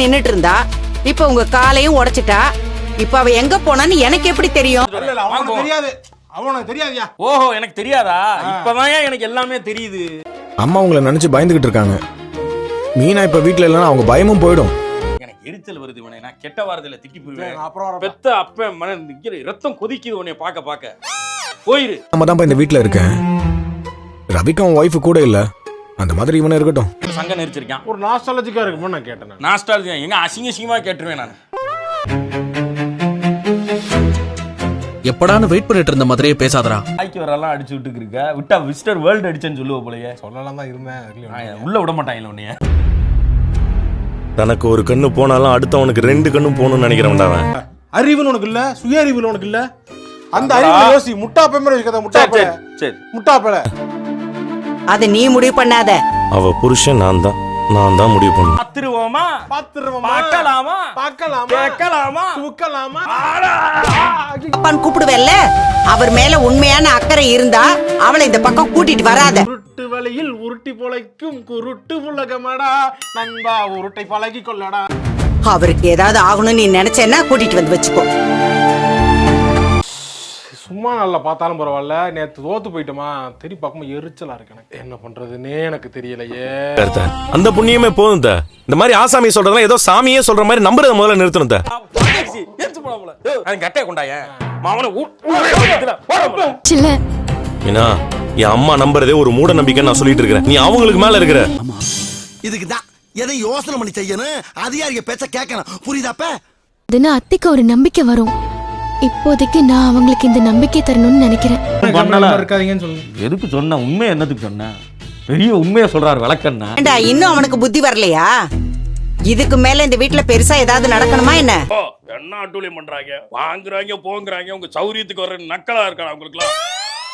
நின்னுட்டு இருந்தா, இப்ப உங்க காலையும் உடைச்சிட்டா. இப்ப அவ எங்க போனான்னு எனக்கு எப்படி தெரியும்? அவனுக்கு தெரியாது. அவனுக்கு தெரியாதியா? ஓஹோ, எனக்கு தெரியாதா? இப்பதான் எனக்கு எல்லாமே தெரியுது. அம்மா உங்களை நினைச்சு பயந்துகிட்டு இருக்காங்க. மீனா இப்ப வீட்டுல இல்லைன்னா அவங்க பயமும் போயிடும். எனக்கு எரிச்சல் வருது உனே. நான் கெட்ட வாரத்துல திட்டி போயிடுவேன். அப்புறம் பெத்த அப்ப மன ரத்தம் கொதிக்குது உன்னை பார்க்க. போயிரு. நம்ம தான் இந்த வீட்டுல இருக்கேன். ரவிக்கு அவன் ஒய்ஃபு கூட இல்ல. அந்த மாதிரி இவனே இருக்கட்டும். சங்க நெரிச்சிருக்கான். ஒரு நாஸ்டாலஜிக்கா இருக்குமோ நான் கேட்டேன். நாஸ்டாலஜியா எங்க அசிங்கமா கேட்டுருவேன் நான். எப்படான்னு வெயிட் பண்ணிட்டு இருந்த மாதிரியே பேசாதடா. ஆய்க்கு வரலாம் அடிச்சு விட்டுக்கு இருக்க. விட்டா மிஸ்டர் வேர்ல்டு அடிச்சேன்னு சொல்லுவ போலயே. சொல்லலாம் தான் இருந்தேன். உள்ள விட மாட்டாங்க உன்னைய. தனக்கு ஒரு கண்ணு போனாலும் அடுத்தவனுக்கு 2 கண்ணும் போகணும்னு நினைக்கிறவன்டா அவன். அறிவுல உனக்கு இல்ல, சுய அறிவுல உனக்கு இல்ல. அந்த அறிவுல யோசி. முட்டாப்பே மாதிரி இருக்கத முட்டாப்பே. சரி முட்டாப்பே. அத நீ முடிவு பண்ணாத. அவ புருஷன் நான் தான் முடிவு பண்ணணும். பாத்துருவோமா? பார்க்கலாமா? கேட்கலாமா? தூக்கலாமா? அப்பான்னு கூப்பிடுவேல்ல, அவர் மேல உண்மையான அக்கறை இருந்தா அவளை இந்த பக்கம் கூட்டிட்டு வராத. உருட்டு வழியில் உருட்டி பொழைக்கும் குருட்டு உலகமடா நண்பா, உருட்டை பழகி கொள்ளடா. அவருக்கு ஏதாவது ஆகணும்னு நீ நினைச்சேன்னா கூட்டிட்டு வந்து வச்சுக்கோ. சும்மா நல்லா பார்த்தாலும் பரவாயில்ல. நேத்து தோத்து போயிட்டோமா, தெரி பார்க்கும்போது எரிச்சலா இருக்கு எனக்கு. என்ன பண்றதுன்னே எனக்கு தெரியலையே. அந்த புண்ணியமே போதும். இந்த மாதிரி ஆசாமி சொல்றதெல்லாம் ஏதோ சாமியே சொல்ற மாதிரி நம்புறத முதல்ல நிறுத்தணும். கட்டைய கொண்டாய மீனா, என் அம்மா நம்புறதே ஒரு மூட நம்பிக்கை நான் சொல்லிட்டு இருக்கிறேன். நீ அவங்களுக்கு மேல இருக்கிற. இதுக்குதான் எதை யோசனை பண்ணி செய்யணும், அதிகாரிக பேச்ச கேட்கணும். புரியுதாப்ப? அதுனா அத்தைக்கு ஒரு நம்பிக்கை வரும். இப்போதைக்கு நான் அவங்களுக்கு இந்த நம்பிக்கை தரணும்னு நினைக்கிறேன். இருக்காதீங்கன்னு சொல்லுங்க. எதுக்கு சொன்ன? உண்மை என்னத்துக்கு சொன்ன? பெரிய உண்மையை சொல்றாரு விளக்கண்ணா. ஏண்டா, இன்னும் அவனுக்கு புத்தி வரலையா? இதுக்கு மேல இந்த வீட்டுல பெருசா ஏதாவது நடக்கணுமா என்ன? என்ன அட்டூழியம் பண்றாங்க, வாங்குறாங்க போங்குறாங்க. உங்க சௌரியத்துக்கு வர நக்கலா இருக்கா உங்களுக்கு எல்லாம்?